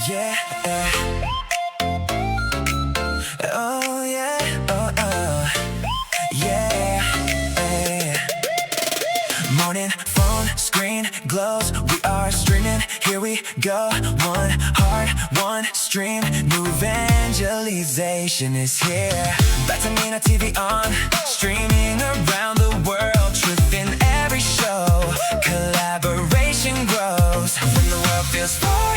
Yeah. Oh yeah. Yeah. Morning phone screen glows. We are streaming. Here we go. One heart, one stream. New evangelization is here. Batamina TV on. Streaming around the world. Truth in every show. Collaboration grows. When the world feels far,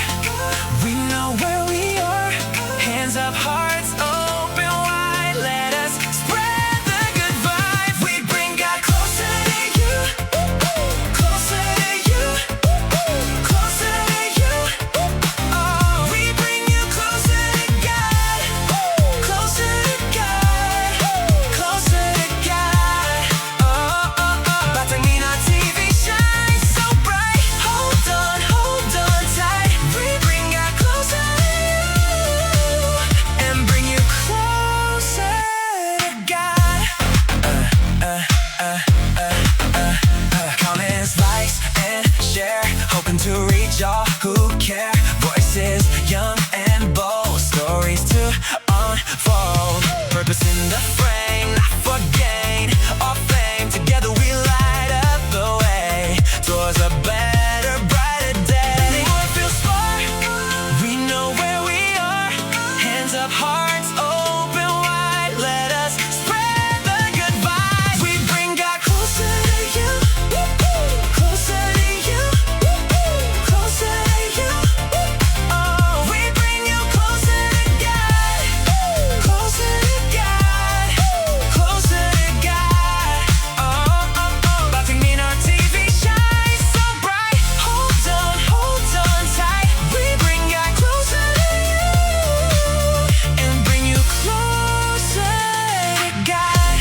we know where we are. Hands up, hearts open wide. Let us spread the good vibe. We bring God closer to you. Closer to you. Closer to you. Oh, we bring you closer to God. Closer to God. Closer to God. Batamina TV shines so bright. Hold on tight. We bring God closer to you and bring you closer to God. Comments, likes, and share. Hoping to reach all who care. Voices young and bold. Stories to unfold. Purpose in the frame, not for gain or fame. Together we light up the way towards a better, brighter day. The world feels far. We know where we are. Hands up, hearts open wide. Let us spread the good vibes. We bring God closer to you. Closer to you. Closer to you. Oh, we bring you closer to God. Closer to God. Closer to God. Batamina TV shines so bright. Hold on tight. We bring God closer to you and bring you closer to God.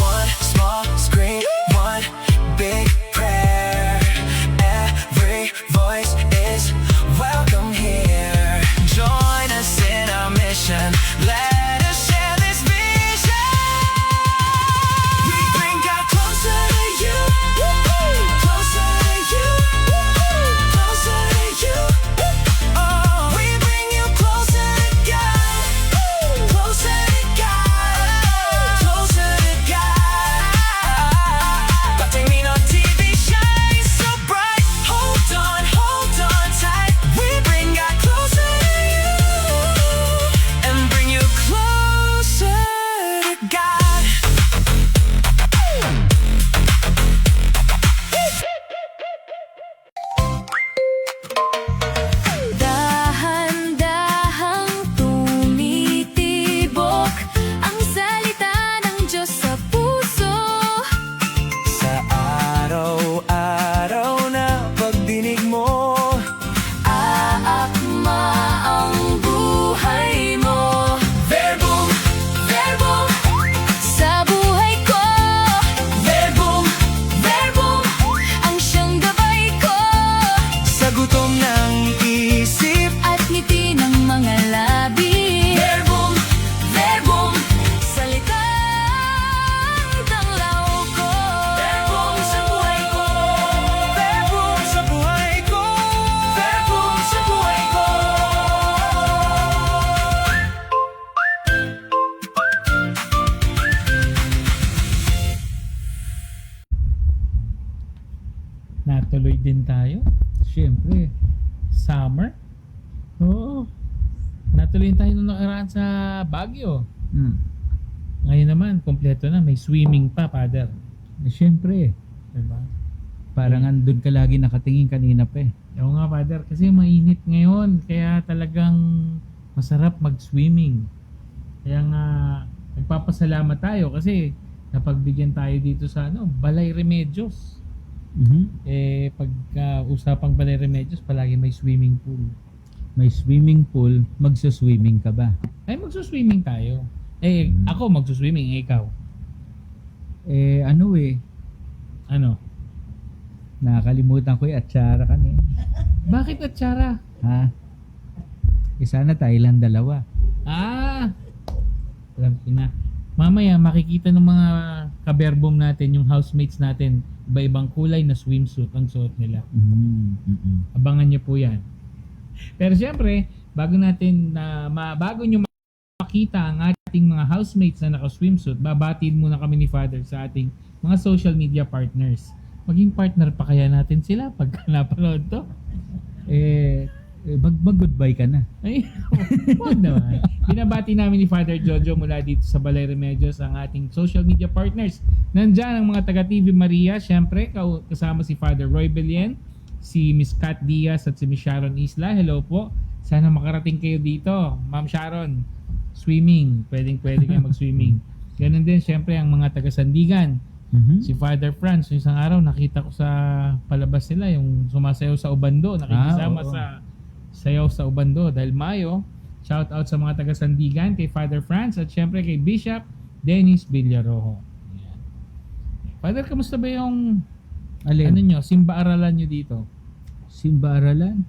One small screen, one big prayer. Every voice is welcome here. Join us in our mission. Let us share this vision. We bring God closer to you. Closer to you. Closer to you. Oh, we bring you closer to God. Closer to God. Closer to God. Batamina TV shines so bright. Hold on tight. We bring God closer to you and bring you closer to God. Dahan-dahang tumitibok ang salita ng Diyos sa puso. Sa araw-araw na pagdinig mo, Aakma ang buhay mo. Verbum, Verbum sa buhay ko. Verbum, Verbum ang siyang gabay ko. sa gutom ng isip. At ngiti ng mga labi. Verbum, Verbum salitang tanglaw ko. Verbum sa buhay ko. Verbum sa buhay ko. Verbum sa buhay ko. Natuloy din tayo. Siyempre, summer. Oo. Natuloy tayo nung nakaraan sa Baguio. Ngayon naman, kompleto na. May swimming pa, Father. Siyempre, Diba? parang andun ka lagi nakatingin kanina pa eh. Oo nga, Father. Kasi mainit ngayon. Kaya talagang masarap mag-swimming. Kaya nga, nagpapasalamat tayo kasi napagbigyan tayo dito sa Balay Remedios. Pagka usapang Balay Remedios, palagi may swimming pool. May swimming pool, magsuswimming ka ba? Ay, magsuswimming tayo. Ako magsuswimming, ikaw. Ano eh, Ano? nakakalimutan ko yung atsara kanina. Bakit atsara? Ha? Sana tayo lang dalawa. Alam ko na. Mamaya makikita ng mga kaberbom natin, yung housemates natin, iba-ibang kulay na swimsuit ang suot nila. Abangan niyo po yan. Pero syempre, bago nyo makita ang ating mga housemates na naka-swimsuit, babatiin muna kami ni Father sa ating mga social media partners. Maging partner pa kaya natin sila pag napanood to? Mag-goodbye ka na. Ay, wag naman. Binabati namin ni Father Jojo mula dito sa Balay Remedios ang ating social media partners. Nandyan ang mga taga TV Maria, syempre kasama si Father Roy Belien, si Miss Kat Diaz at si Miss Sharon Isla. Hello po. Sana makarating kayo dito. Ma'am Sharon, swimming. Pwede kayo mag-swimming. Ganun din syempre ang mga taga Sandigan. Si Father Franz, yung isang araw nakita ko sa palabas nila yung sumasayaw sa Ubando, nakikisama sa sayaw sa Ubando dahil Mayo. Shout out sa mga taga Sandigan, kay Father Franz at syempre kay Bishop Dennis Villarojo. Ayan. Father, kamusta ba yung simba-aralan nyo dito? Simba-aralan?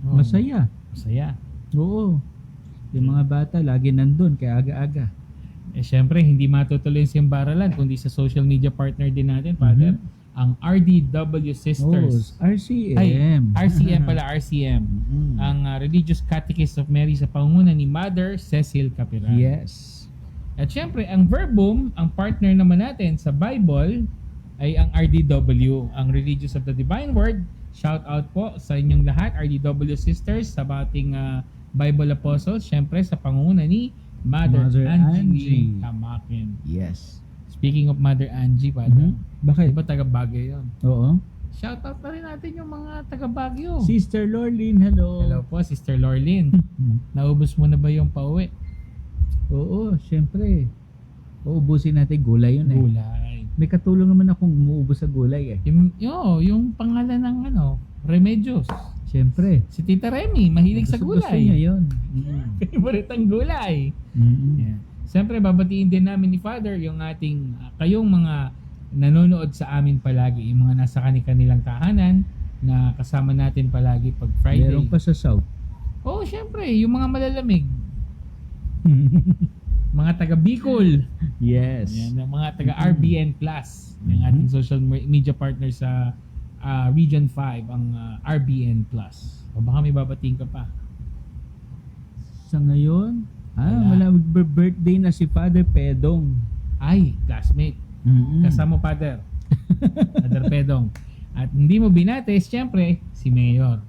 Oh, Masaya. Masaya. Oo. Yung mga bata lagi nandun kaya aga-aga. Syempre hindi matutuloy yung simba-aralan kundi sa social media partner din natin, Father, ang RDW Sisters. RCM. RCM pala, RCM. Ang Religious Catechist of Mary sa pangunguna ni Mother Cecil Capiran. Yes. At syempre, ang Verbum, ang partner naman natin sa Bible ay ang RDW, ang Religious of the Divine Word. Shout out po sa inyong lahat, RDW Sisters, sa ating Bible Apostles, syempre sa pangunguna ni Mother Angie Tamakin. Yes. Speaking of Mother Angie, Father, Bakit? diba taga Baguio yun? Oo. Shoutout na rin natin yung mga taga Baguio. Sister Lorlyn, hello. Hello po, Sister Lorlyn. Naubos mo na ba yung pauwi? Oo, syempre. Uubusin natin gulay yun eh. Gulay. May katulong naman akong umuubos sa gulay eh. Yung pangalan ng Remedios. Syempre. Si Tita Remy, mahilig sa Gusto gulay. niya yun. Favorite ang gulay. Yeah. Siyempre, babatiin din namin ni Father yung ating, kayong mga nanonood sa amin palagi, yung mga nasa kanilang tahanan na kasama natin palagi pag Friday. Meron pa sa South. Oo, syempre, yung mga malalamig. Mga taga Bicol. Yes. Yan, yung mga taga RBN Plus. Yung ating social media partner sa Region 5, ang RBN Plus. O baka may babatiin ka pa. Sa ngayon, Wala. birthday na si Father Pedong. Ay, classmate. Kasama Father. Father Pedong. At hindi mo binates, syempre, si Mayor.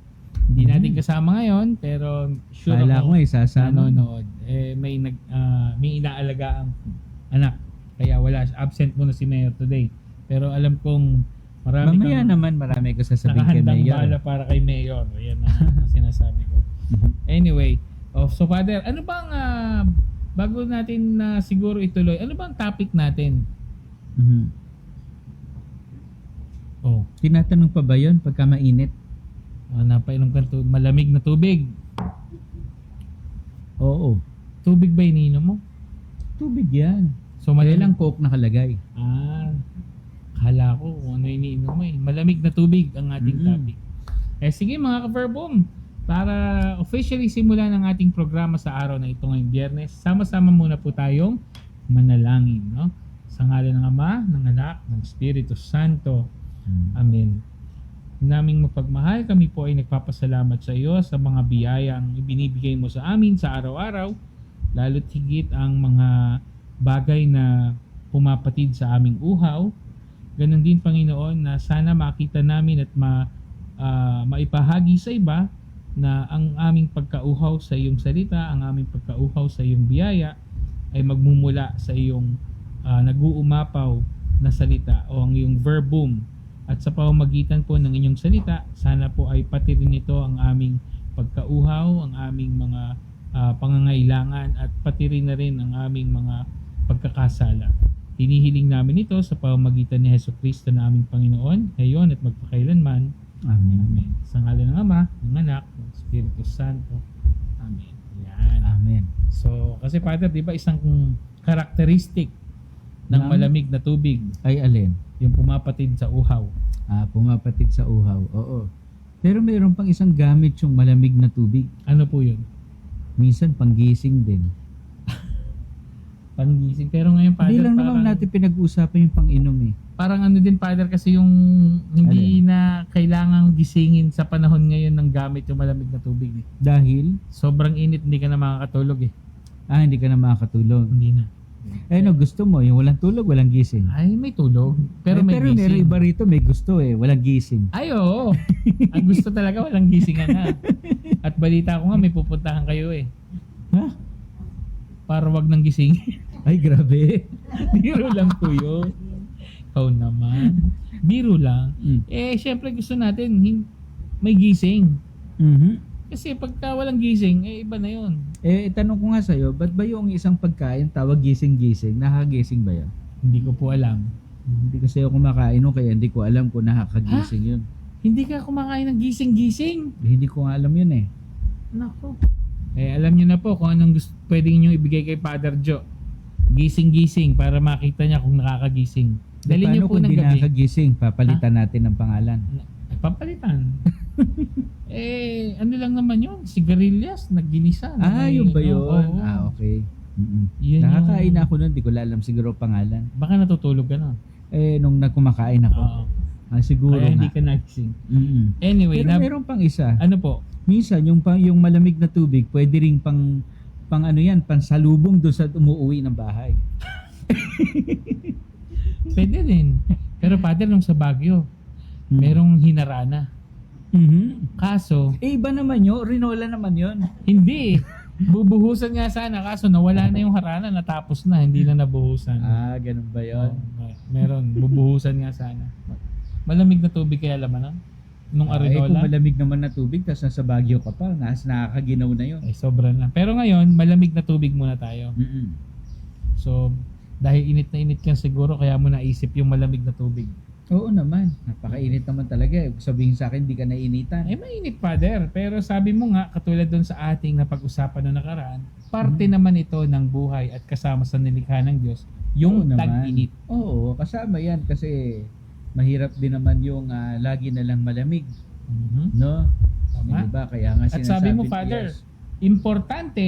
Hindi natin kasama ngayon, pero sure Kala ko ako sasama. nanonood. May inaalaga ang anak. Kaya wala, absent muna si Mayor today. Pero alam kong Mamaya naman marami ko sasabihin kay nakahandang Mayor. bala para kay Mayor. Yan ang sinasabi ko. Anyway, so Father, ano bang bago natin siguro ituloy, ano bang topic natin? Oh, Tinatanong pa ba yun pagka mainit? napainom ka malamig na tubig. Oo. Tubig ba ininom mo? Tubig yan. So Kaya malamig. lang Coke nakalagay. Kala ko kung ano iniinom mo eh. Malamig na tubig ang ating topic. Sige mga ka-Verbum, para officially simulan ang ating programa sa araw na ito ngayong Biyernes, sama-sama muna po tayong manalangin, no? Sa ngalan ng Ama, ng Anak, ng Espiritu Santo. Amen. Naming mapagmahal, kami po ay nagpapasalamat sa iyo sa mga biyayang ibinibigay mo sa amin sa araw-araw, lalo't higit ang mga bagay na pumapatid sa aming uhaw. Ganon din, Panginoon, na sana makita namin at maipahagi sa iba na ang aming pagkauhaw sa iyong salita, ang aming pagkauhaw sa iyong biyaya ay magmumula sa iyong nag-uumapaw na salita o ang iyong verbum. At sa pamamagitan po ng inyong salita, sana po ay pati rin ito ang aming pagkauhaw, ang aming mga pangangailangan at pati rin na rin ang aming mga pagkakasala. Hinihiling namin ito sa pamamagitan ni Jesucristo na aming Panginoon, ngayon at magpakailanman. Amen. Amen. Sa ngalan ng Ama, ng Anak, ng Espiritu Santo. Amen. Yan. Amen. So, kasi Father, di ba isang karakteristik ng malamig na tubig, Ay alin? yung pumapatid sa uhaw. Pumapatid sa uhaw. Oo. Pero mayroon pang isang gamit yung malamig na tubig. Ano po yun? Minsan panggising din. Pangising. Pero ngayon, Hindi Father, lang naman natin pinag-uusapan yung pang-inom eh. parang ano din, Father, kasi yung hindi na kailangang gisingin sa panahon ngayon ng gamit yung malamig na tubig. Eh. Dahil, Sobrang init, hindi ka na makakatulog eh. hindi ka na makakatulog. Hindi na. Eh no, gusto mo, yung walang tulog, walang gising. Ay, may tulog. Pero may pero gising. meron iba rito, may gusto eh, walang gising. Ay, oo. Ang gusto talaga, walang gisingan na. At balita ko nga, may pupuntahan kayo eh. Ha? Para wag nang gising. Ay, grabe. Biro lang po yun. Ikaw naman. Biro lang. Mm. Eh, syempre gusto natin may gising. Mhm. Kasi pagka walang gising, eh iba na yun. Eh, tanong ko nga sa'yo, ba't ba yung isang pagkain tawag gising-gising? Nakakagising ba yun? Hindi ko po alam. Hindi kasi ako kumakain no, kaya hindi ko alam kung nakakagising yun. Hindi ka kumakain ng gising-gising. Hindi ko nga alam yun eh. Nako. Eh, alam nyo na po kung anong gusto, pwedeng nyo ibigay kay Father Joe. Gising-gising para makita niya kung nakakagising. Dali niyo Paano po kung ng di gabi. nakakagising? Papalitan natin ng pangalan. Papalitan. Eh, ano lang naman yun? Sigarilyas, nagginisa. Yun ba yun? Oo. Okay. Mm-mm. Yun Nakakain yung- ako nun, di ko alam siguro pangalan. Baka natutulog ka na. Nung nagkumakain ako. Oo. Siguro Kaya hindi nga. ka nagising. Mm-mm. Anyway, Pero meron pang isa. ano po? Minsan, yung malamig na tubig, pwede ring pang ano yan, pansalubong doon sa umuwi ng bahay. Pwede din. Pero Father, nung sa Baguio, merong hinarana. Mhm. Kaso, Iba naman yun. Rinola naman yun. hindi. Bubuhusan nga sana. Kaso nawala na yung harana. Natapos na. Hindi na nabuhusan. Ganun ba yun? Meron. Bubuhusan nga sana. Malamig na tubig kaya laman nung Kung Arinola. malamig naman na tubig, tapos nasa Baguio ka pa, nakakaginaw na yun. Ay, sobra na. Pero ngayon, malamig na tubig muna tayo. Mm-mm. So, dahil init na init ka siguro, kaya mo naisip yung malamig na tubig. Oo naman. Napakainit naman talaga. Sabihin sa akin, di ka nainitan. Eh, mainit, Father. Pero sabi mo nga, katulad doon sa ating napag-usapan noong nakaraan, parte naman ito ng buhay at kasama sa nilikha ng Diyos, yung Oo naman. tag-init. Oo, kasama yan kasi mahirap din naman yung lagi na lang malamig. Mhm. No? Tama. Diba? Kaya nga At sabi mo, sinasabi ni Father, Diyos, importante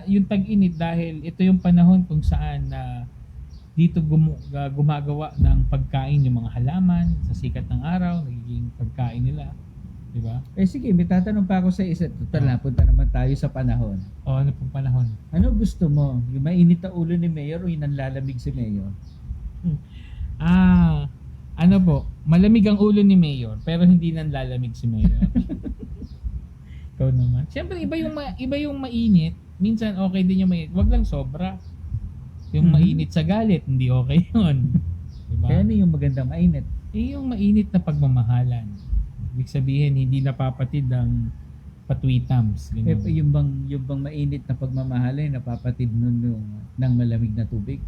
yung tag-init dahil ito yung panahon kung saan dito gumagawa ng pagkain yung mga halaman sa sikat ng araw, nagiging pagkain nila. Di ba? sige, may tatanong pa ako sa isa. Total, napunta naman tayo sa panahon. O ano pong panahon? Ano gusto mo? Yung mainit na ulo ni Mayor o yung nanlalamig si Mayor? Ano po, malamig ang ulo ni Mayor pero hindi nang lalamig si Mayor. Ikaw naman. Siyempre iba yung mainit. Minsan okay din yung mainit. Wag lang sobra. Yung mainit sa galit, hindi okay yun. Diba? Kaya ano yung magandang mainit? Yung mainit na pagmamahalan. Ibig sabihin, hindi napapatid ang patwitams. Ganun. Yung bang mainit na pagmamahalay napapatid nun ng malamig na tubig?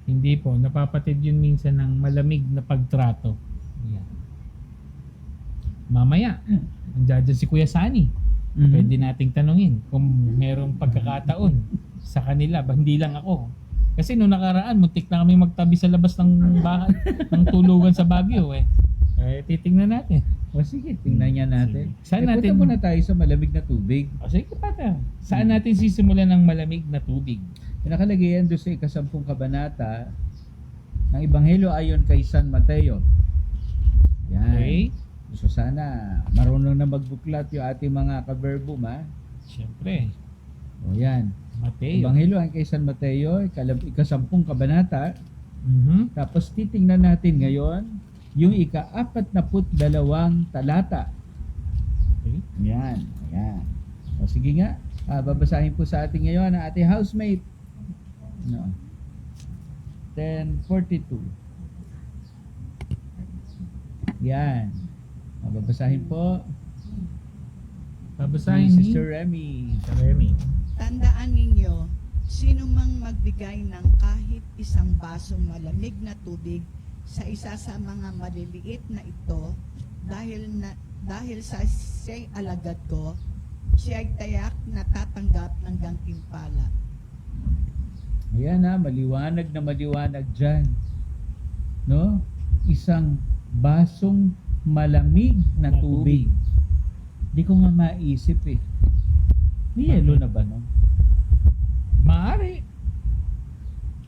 Hindi po. Napapatid yun minsan ng malamig na pagtrato. Yan. Mamaya, nandiyan si Kuya Sani. Mhm. Pwede nating tanungin kung merong pagkakataon sa kanila. Hindi lang ako. Kasi nung nakaraan, muntik na kami magtabi sa labas ng bahay, ng tulugan sa Baguio eh. Titingnan natin. O sige, tingnan niya natin. Saan natin- Punta muna tayo sa malamig na tubig. O sige, Pata. Saan natin sisimulan ng malamig na tubig? Nakalagay yan doon sa 10 kabanata ng Ebanghelyo ayon kay San Mateo. Yan. Okay? So sana marunong na magbuklat yung ating mga kaverbo Siyempre. O yan. Mateo. Ebanghelyo ayon kay San Mateo, 10 kabanata. Mhm. Tapos titingnan natin ngayon yung 42 talata. Okay. Yan. Ayan. O sige nga, babasahin po sa atin ngayon ang ating housemate. No. 10:42. Yan. Babasahin po Babasahin ni ni Sister Remy. Remy. Tandaan ninyo, sino mang magbigay ng kahit isang basong malamig na tubig sa isa sa mga maliliit na ito dahil sa siya'y alagad ko, siya'y tayak na tatanggap ng gantimpala. Ayan maliwanag na maliwanag dyan. No? Isang basong malamig na tubig. Di ko nga maisip eh. May yelo na ba no? Maaari.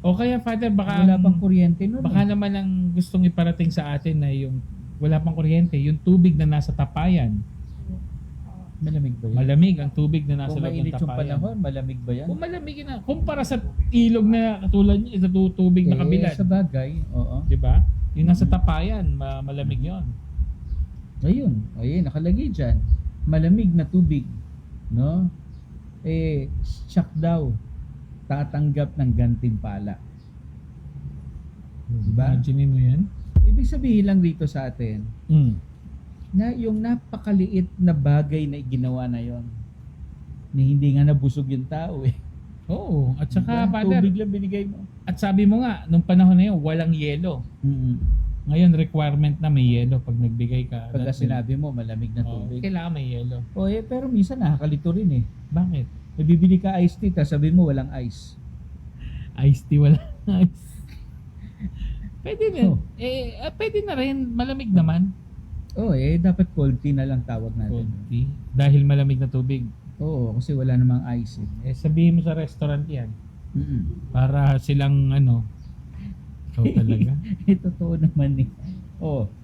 O kaya Father, baka Wala pang kuryente nun. baka naman ang gustong iparating sa atin na yung wala pang kuryente, yung tubig na nasa tapayan. Malamig ba yun? Malamig ang tubig na nasa Kung loob ng mainit yung tapayan. panahon, malamig ba yan? Kung malamig na, kumpara sa ilog na katulad niya, sa tubig na kabilad. Sa bagay, oo. Di ba? Yung nasa tapayan, malamig yon. Ayun, nakalagay dyan. Malamig na tubig. No? Siyak daw. Tatanggap ng gantimpala. Diba? Imagine mo yan. Ibig sabihin lang dito sa atin, na yung napakaliit na bagay na ginawa na yon, na hindi nga nabusog yung tao eh. Oo. At saka, Diba? Father, Tubig lang binigay mo. at sabi mo nga, nung panahon na yun, walang yelo. Ngayon, requirement na may yelo pag nagbigay ka. Pagka sinabi mo, malamig na Oo, tubig. kailangan may yelo. Pero minsan nakakalito rin eh. Bakit? May bibili ka iced tea, tapos sabi mo walang ice. Iced tea, wala ice. Pwede rin. Oh. Pwede na rin. Malamig naman. Dapat cold tea na lang tawag natin. Cold tea. Dahil malamig na tubig. Oo, kasi wala namang ice eh. Sabihin mo sa restaurant yan. Mm-mm. Para silang ikaw talaga. Totoo naman eh.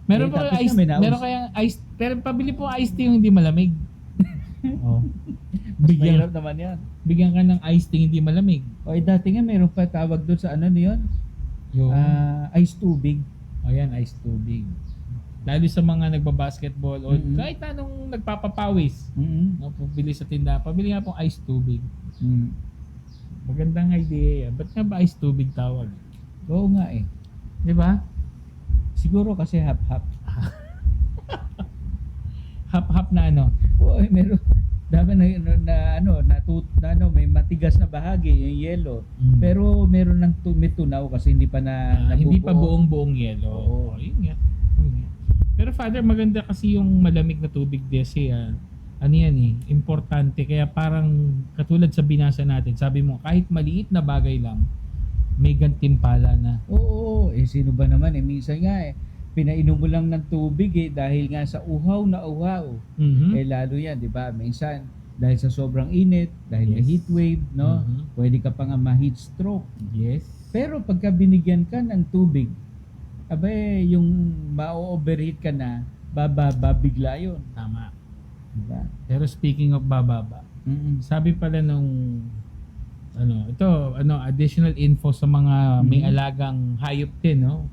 Meron pa tapos ice, na, meron kayang ice, pero pabili po ice tea yung hindi malamig. Oh. Bigyan, Mahirap naman yan. bigyan ka ng ice tea hindi malamig. Dati nga meron pa tawag doon sa ano niyon? Yung, Ice tubig. ayan, ice tubig. Lalo sa mga nagbabasketball o Mm-mm. kahit anong nagpapapawis. Mm-mm. No, pabili sa tindahan, pabili nga pong ice tubig. Mm. Magandang idea yan. Ba't nga ba ice tubig tawag? Oo nga eh. Di ba? Siguro kasi hap-hap. Hap-hap na ano. Meron. Dapat may matigas na bahagi, yung yelo. Pero meron may tunaw kasi hindi pa Hindi pa nabubuo. buong yelo. Oo. Yun nga. Yun nga. Pero Father, maganda kasi yung malamig na tubig kasi ano yan importante. Kaya parang katulad sa binasa natin, sabi mo, kahit maliit na bagay lang, may gantimpala na. Oo, sino ba naman minsan nga pinainom mo lang ng tubig dahil nga sa uhaw na uhaw. Mhm. Lalo yan, di ba? Minsan, dahil sa sobrang init, dahil may Yes. heat wave, no? Mhm. Pwede ka pa nga ma-heat stroke. Yes. Pero pagka binigyan ka ng tubig, yung ma-overheat ka na, bababa bigla yun. Tama. Diba? Pero speaking of bababa, sabi pala nung additional info sa mga may Mhm. alagang hayop din, no?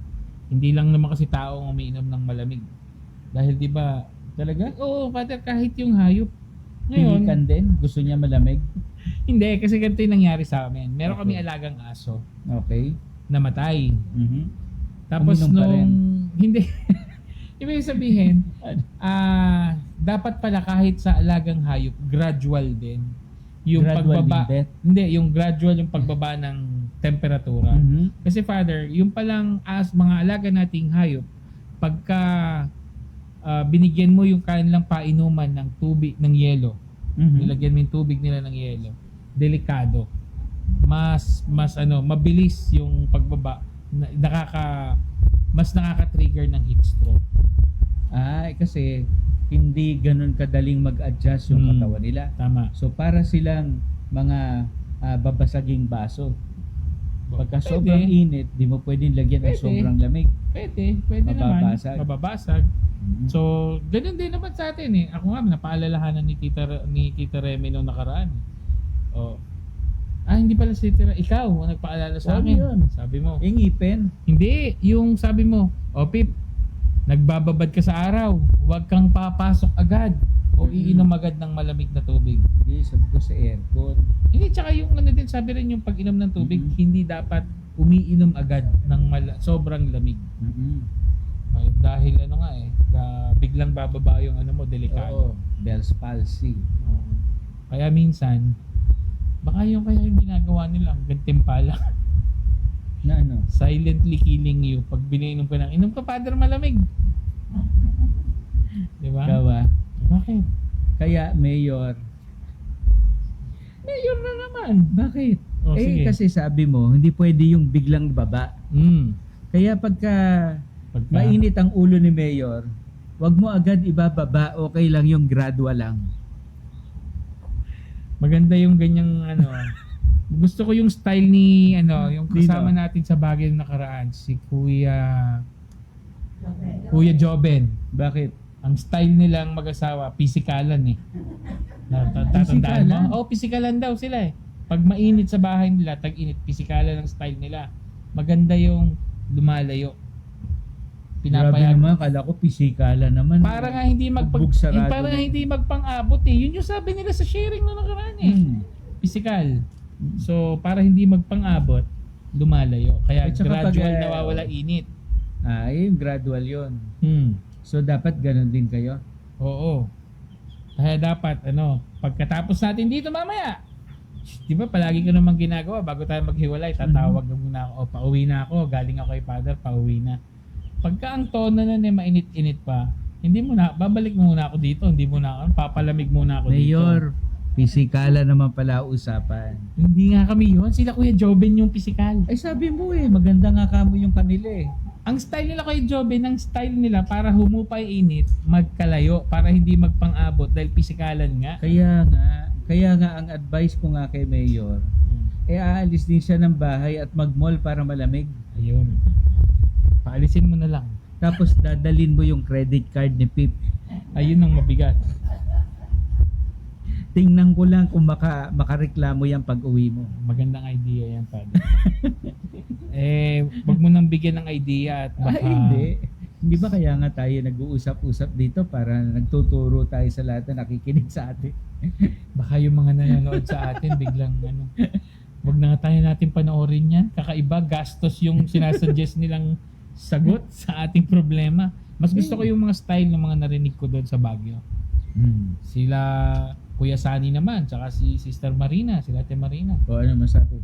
Hindi lang naman kasi tao ang umiinom ng malamig. Dahil 'di ba? Talaga? Oo, Father, kahit yung hayop. Ngayon, Pilikan din? Gusto niya malamig? hindi kasi ganito yung nangyari sa amin. Meron Okay. kami alagang aso, Okay. namatay. Mhm. Tapos Uminom ka rin? hindi ibig sabihin, dapat pala kahit sa alagang hayop, gradual din yung Gradual pagbaba. din death? Hindi, yung gradual yung pagbaba ng temperatura. Mhm. Kasi Father, yung palang mga alaga nating hayop, pagka binigyan mo yung kanilang painuman ng tubig, ng yelo, Mhm. nilagyan mo yung tubig nila ng yelo, delikado. Mas mabilis yung pagbaba, mas nakaka-trigger ng heat stroke. Kasi hindi ganun kadaling mag-adjust yung katawan nila. Tama. So para silang mga babasaging baso. Pagka Pwede. sobrang init, di mo pwedeng lagyan ng Pwede. sobrang lamig. Pwede Mababasag. naman. Mababasag. Mhm. So, ganun din naman sa atin eh. Ako nga, napaalalahanan ni Tita Remy nung nakaraan. Oh. Hindi pala si Tita ikaw ang nagpaalala sa Ano akin. yun? Sabi mo. Ngipin. Hindi, yung sabi mo, Pip, nagbababad ka sa araw. Huwag kang papasok agad o iinom agad ng malamig na tubig. Hindi, sabi ko sa aircon. Hindi, tsaka yung din, sabi rin yung pag-inom ng tubig, Mhm. hindi dapat umiinom agad ng sobrang lamig. Mhm. Dahil biglang bababa yung mo, Oo, delikado. Bell's palsy. Oo. Kaya minsan, baka yung ginagawa nila, ang gantimpala. Na ano? Silently killing you. Pag bininom ka ng, inom ka, Father, malamig. Di ba? Gawa. Bakit? Kaya, Mayor. Mayor na naman. Bakit? Sige. Kasi sabi mo, hindi pwede yung biglang baba. Kaya pagka mainit ang ulo ni Mayor, wag mo agad ibababa, okay lang yung gradual lang. Maganda yung ganyang Gusto ko yung style ni yung Dino? kasama natin sa Baguio na nakaraan, si Kuya Joben. Bakit? Ang style nilang mag-asawa, pisikalan eh. Tatandaan Pisikalan? mo? Pisikalan daw sila eh. Pag mainit sa bahay nila, tag-init, pisikalan ang style nila. Maganda yung lumalayo. Grabe naman, kala ko pisikala naman. Para nga hindi Bugbog sarado para nga na. hindi magpang-abot eh. Yun yung sabi nila sa sharing na nakaraan eh. Pisikal. So, para hindi magpang-abot, lumalayo. Kaya At saka gradual pag, nawawala init. Yung gradual yon. Hmm. So dapat ganun din kayo. Oo. Kaya dapat, pagkatapos natin dito mamaya, di ba palagi ko naman ginagawa bago tayo maghiwalay, tatawag na muna ako, pauwi na ako, galing ako kay Father, pauwi na. Pagka ang tono na mainit-init pa, hindi mo na, babalik muna ako dito, hindi mo na, papalamig muna ako Mayor, dito. pisikala naman pala usapan. Hindi nga kami yun, sila Kuya Joben yung pisikal. Ay sabi mo maganda nga kamo yung kanila eh. Ang style nila Kuya Joben, ang style nila para humupay init, magkalayo, para hindi magpang-abot dahil pisikalan nga. Kaya nga ang advice ko nga kay Mayor, aalis din siya ng bahay at mag-mall para malamig. Ayun. Paalisin mo na lang. Tapos dadalin mo yung credit card ni Pip. Ayun ang mabigat. Tingnan ko lang kung makareklamo yan pag uwi mo. Magandang idea yan, Padre. Wag mo nang bigyan ng idea at baka... Hindi. Hindi ba kaya nga tayo nag-uusap-usap dito para nagtuturo tayo sa lahat na nakikinig sa atin? Baka yung mga nanonood sa atin biglang wag na nga tayo natin panoorin yan. Kakaiba, gastos yung sinasuggest nilang sagot sa ating problema. Mas gusto ko yung mga style ng mga narinig ko doon sa Baguio. Sila Kuya Sani naman, tsaka si Sister Marina, sila Ate Marina. O ano masabi?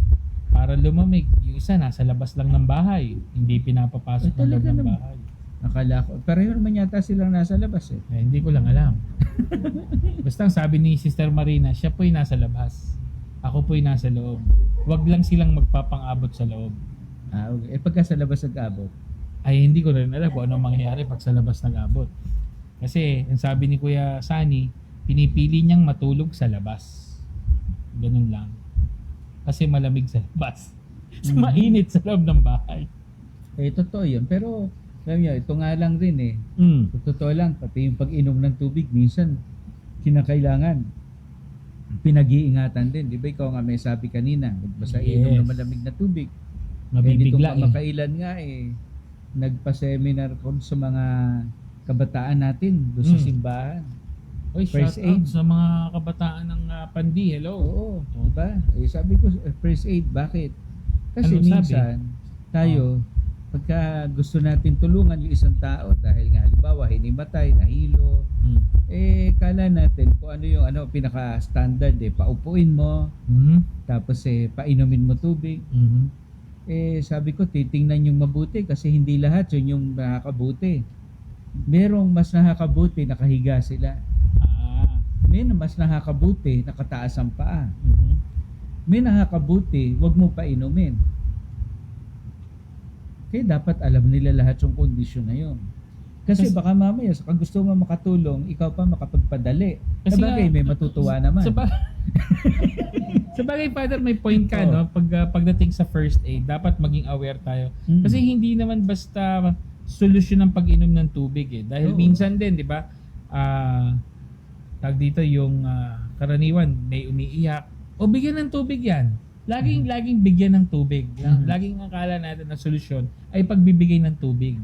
Para lumamig, yung isa nasa labas lang ng bahay, hindi pinapapasok ng loob talaga ng naman. bahay. Akala ko, pareho naman yata silang nasa labas eh. Hindi ko lang alam. Basta ang sabi ni Sister Marina, siya po'y nasa labas. Ako po'y nasa loob. Huwag lang silang magpapang-abot sa loob. Okay. Pagka sa labas nag-abot? Ay hindi ko rin alam kung anong mangyayari pag sa labas nag-abot. Kasi ang sabi ni Kuya Sani, pinipili niyang matulog sa labas. Ganun lang. Kasi malamig sa labas. Mainit sa loob ng bahay. Totoo yun. Pero, alam niyo, ito nga lang rin eh. Totoo lang, pati yung pag-inom ng tubig, minsan, kinakailangan. Pinag-iingatan din. Di ba ikaw nga may sabi kanina, basta inom ng malamig na tubig. Mabibigla Nitong kamakailan nga nagpa-seminar ko sa mga kabataan natin doon sa simbahan. Oy, First shout out aid. sa mga kabataan ng Pandi. Hello. Oo, diba? Sabi ko, first aid, bakit? Kasi Anong sabi? minsan, tayo, pagka gusto natin tulungan yung isang tao, dahil nga halimbawa, hinimatay, nahilo, kala natin kung ano yung pinaka-standard, paupuin mo, tapos painumin mo tubig. Sabi ko, titingnan yung mabuti kasi hindi lahat yun yung nakakabuti. Merong mas nakakabuti, nakahiga sila. May mas nakakabuti, nakataas ang paa. May nakakabuti, wag mo pa inumin. Kaya dapat alam nila lahat yung kondisyon na yun. Kasi baka mamaya, sa gusto mo makatulong, ikaw pa makapagpadali. Kasi Sabagay, may matutuwa naman. Sabagay, Father, may point ka, no? Pagdating sa first aid, dapat maging aware tayo. Kasi hindi naman basta solusyon ng pag-inom ng tubig eh. Dahil minsan din, di ba, tag dito yung karaniwan, may umiiyak. O bigyan ng tubig yan. Laging bigyan ng tubig. Laging akala natin na solusyon ay pagbibigay ng tubig.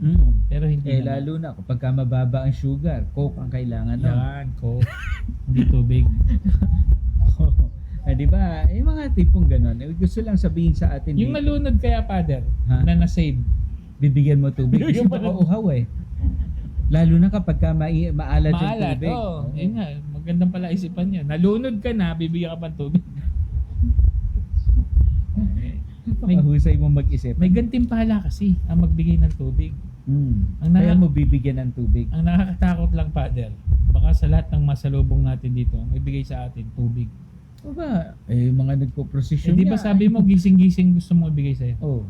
Pero hindi naman. Lalo na kapag mababa ang sugar, Coke ang kailangan. Yan, Coke. Hindi tubig. Di ba? Mga tipong gano'n. Gusto lang sabihin sa atin Yung dito, nalunod kaya, Father, na na-save. bibigyan mo tubig. Kasi Bibigyan mo baka ng- uhaw eh. Lalo na kapag maalat yung Maalat, tubig. Yun nga, magandang pala isipan niya. Nalunod ka na, bibigyan ka pa ng tubig. Mahusay mo mag-isip. May gantimpala kasi ang magbigay ng tubig. Ang Kaya mo bibigyan ng tubig. Ang nakakatakot lang, Father, baka sa lahat ng masalubong natin dito, may bigay sa atin tubig. O ba? Mga nagpo-prosesyon Di ba sabi mo, gising-gising gusto mo ibigay sa'yo? Oh,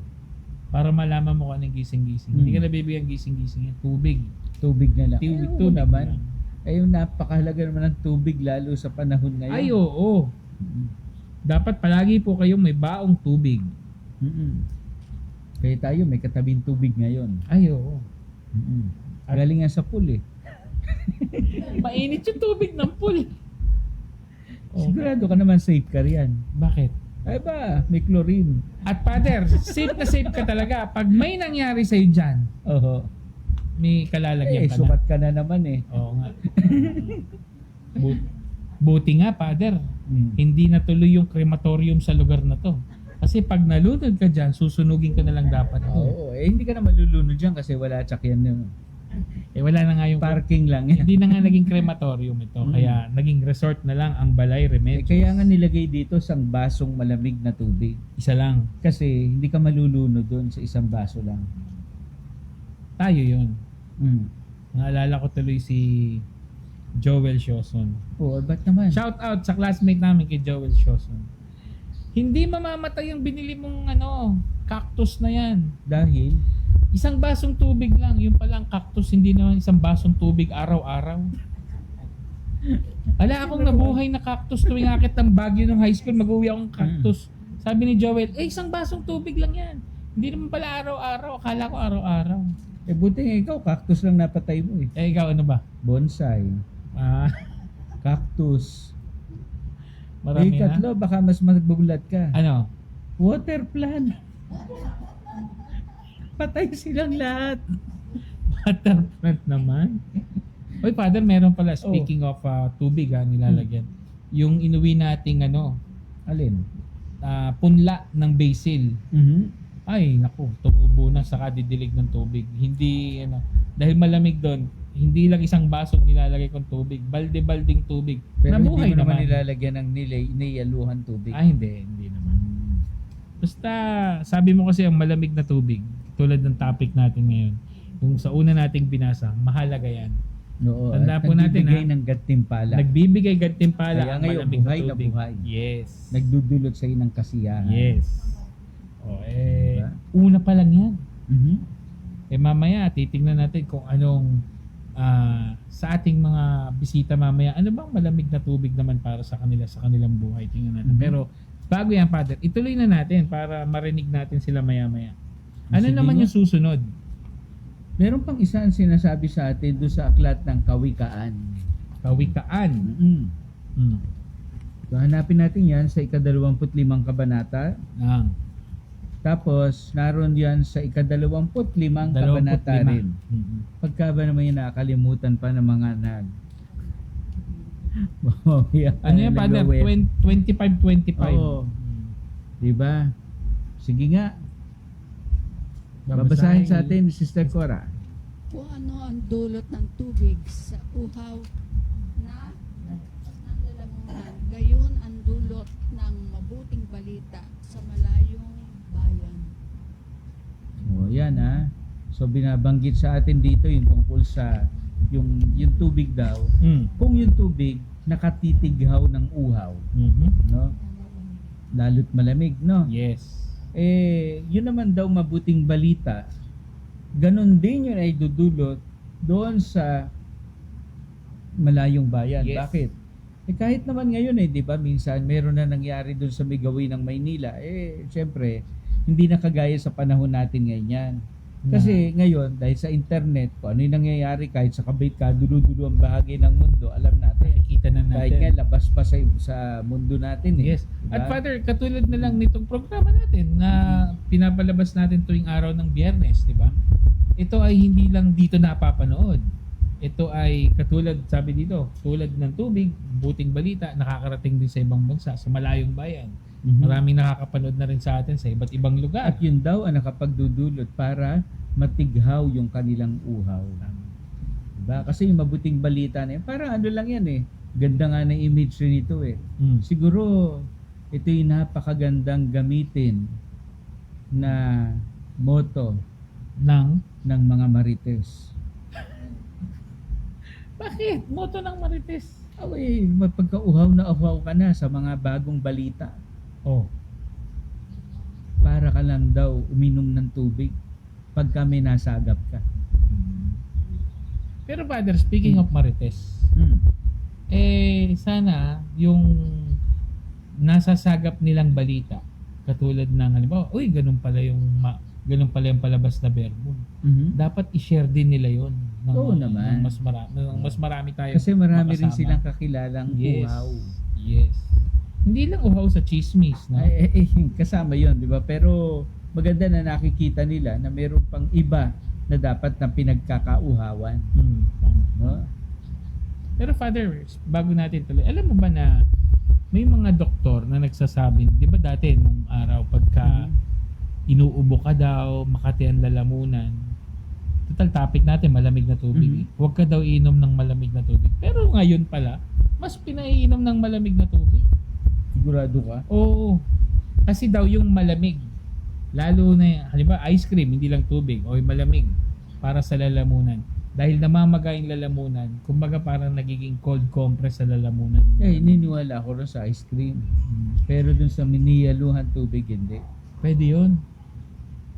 Para malaman mo kung anong gising-gising. Hindi ka nabibigyan gising-gising yan. Tubig. tubig na lang. Tubig, Oo tubig naman. lang. Yung napakahalaga naman ng tubig lalo sa panahon ngayon. Ay, oo. dapat palagi po kayong may baong tubig. Mm-mm. Kaya tayo may katabing tubig ngayon. Ay, oo. Mm-mm. Galing nga sa pool eh. Mainit yung tubig ng pool. Sigurado ka naman safe ka riyan. Bakit? Ay ba, may chlorine. At Father, safe na safe ka talaga. Pag may nangyari sa'yo dyan, Oho. may kalalagyan ka na. Sukat ka na naman eh. Oo nga. Buti nga, Father, Mm. hindi natuloy yung crematorium sa lugar na to. Kasi pag nalunod ka dyan, susunugin ka na lang dapat doon. Oo, hindi ka na malulunod dyan kasi wala tsakyan na. Eh wala na nga yung Parking lang yan. hindi na nga naging crematorium ito. Mm. Kaya naging resort na lang ang Balay Eh, Remedios. kaya nga nilagay dito isang basong malamig na tubig. Isa lang. Kasi hindi ka malulunod doon sa isang baso lang. Tayo yun. Mm. Naalala ko tuloy si Joel Shoson. Oo, ba't naman? Shout out sa classmate namin kay Joel Shoson. Hindi mamamatay yung binili mong cactus na yan. Dahil, Isang basong tubig lang. Yung palang cactus, hindi naman isang basong tubig araw-araw. Ala akong nabuhay na cactus tuwing akit ng Baguio nung high school, mag-uwi akong cactus. Sabi ni Joel, isang basong tubig lang yan. Hindi naman pala araw-araw. Akala ko araw-araw. buti nga ikaw, cactus lang napatay mo eh. Ikaw ano ba? Bonsai, Ah, cactus. marami na. Katlo, baka mas magulat ka. Ano? Water plant. Patay silang lahat. Water plant naman. Oy, Father, meron pala, speaking of tubig nilalagyan. Yung inuwi nating Alin? punla ng basil. Ay, naku, tumubo na sa kadidilig ng tubig. Hindi, dahil malamig doon, hindi lang isang baso nilalagay kong tubig, balde-balding tubig. Pero Nabuhay hindi mo naman naman. nilalagyan ng niyaluhan tubig. Ay, hindi naman. Basta, sabi mo kasi ang malamig na tubig, tulad ng topic natin ngayon, yung sa una nating binasa, mahalaga yan. Oo, Tanda at po natin, nagbibigay ng gantimpala. Nagbibigay gantimpala Kaya ang ngayon, malamig buhay na na tubig. buhay. Yes. Nagdudulot sa ng kasiyahan. Yes. Diba? Una pa lang yan. Mhm. Mamaya, titingnan natin kung anong sa ating mga bisita mamaya, ano bang malamig na tubig naman para sa kanila, sa kanilang buhay. Tingnan natin. Mhm. Pero, bago yan, Father, ituloy na natin para marinig natin sila maya-maya. Ano Sige naman nga. yung susunod? Meron pang isa ang sinasabi sa atin doon sa aklat ng Kawikaan. Kawikaan. Mm. So, hanapin natin yan sa ika-25 kabanata. Ang Tapos, naroon yan sa ika-25 kabanata 25. rin. Pagka ba naman yung nakakalimutan pa ng mga mamaya Ano yan, Father? nag-web. 25-25. Oo. Diba? Sige nga. Babasahin sa atin ni Sister Cora. Kung ano ang dulot ng tubig sa uhaw na nandalamunan, gayon ang dulot ng mabuting balita sa malayong bayan. O yan ha. So binabanggit sa atin dito yung tungkol sa yung tubig daw. Kung yung tubig nakatitighaw ng uhaw, no? Lalo't malamig, no? Yes. Yun naman daw mabuting balita. Ganon din yun ay dudulot doon sa malayong bayan. Yes. Bakit? Kahit naman ngayon di ba, minsan meron na nangyari doon sa may gawin ng Maynila. Siyempre, hindi na kagaya sa panahon natin ngayon yan. Kasi ngayon, dahil sa internet, kung ano yung nangyayari kahit sa kadulo-dulo ang bahagi ng mundo, alam natin. Nakikita na Kahit natin. nga, labas pa sa mundo natin Yes. Diba? At Father, katulad na lang nitong programa natin na pinapalabas natin tuwing araw ng Biyernes, di ba? Ito ay hindi lang dito napapanood. Ito ay katulad, sabi dito, tulad ng tubig, buting balita, nakakarating din sa ibang bansa, sa malayong bayan. Mhm. Maraming nakakapanood na rin sa atin sa iba't ibang lugar. At yun daw ang nakapagdudulot para matighaw yung kanilang uhaw. Diba? Kasi yung mabuting balita na yun, parang ano lang yan Ganda nga na image rin ito Siguro, ito yung napakagandang gamitin na motto Nang? ng mga marites. Bakit? Moto ng Marites. Pagka-uhaw na uhaw ka na sa mga bagong balita, Oh. para ka lang daw uminom ng tubig pagka may nasagap ka. Pero Father, speaking of Marites, sana yung nasasagap nilang balita katulad ng halimbawa, uy, ganun pala yung palabas na verbo. Dapat i-share din nila yon ng, Oo naman. ng mas marami tayo. Kasi marami rin makasama. silang kakilalang uhaw. Yes. Hindi lang uhaw sa chismis, no? Kasama yon, di ba? Pero maganda na nakikita nila na meron pang iba na dapat na pinagkakauhawan. Tama. No? Pero Father, bago natin tuloy, alam mo ba na may mga doktor na nagsasabi, di ba dati nung araw pagka inuubo ka daw, makati ang lalamunan, total topic natin, malamig na tubig. Huwag ka daw inom ng malamig na tubig. Pero ngayon pala, mas pinaiinom ng malamig na tubig. Sigurado ka? Oo. Kasi daw yung malamig, lalo na, halimbawa ice cream, hindi lang tubig, o yung malamig para sa lalamunan. Dahil namamaga yung lalamunan, kumbaga parang nagiging cold compress sa lalamunan. Niniwala ako rin sa ice cream. Pero dun sa miniyaluhan tubig, hindi. Pwede yun.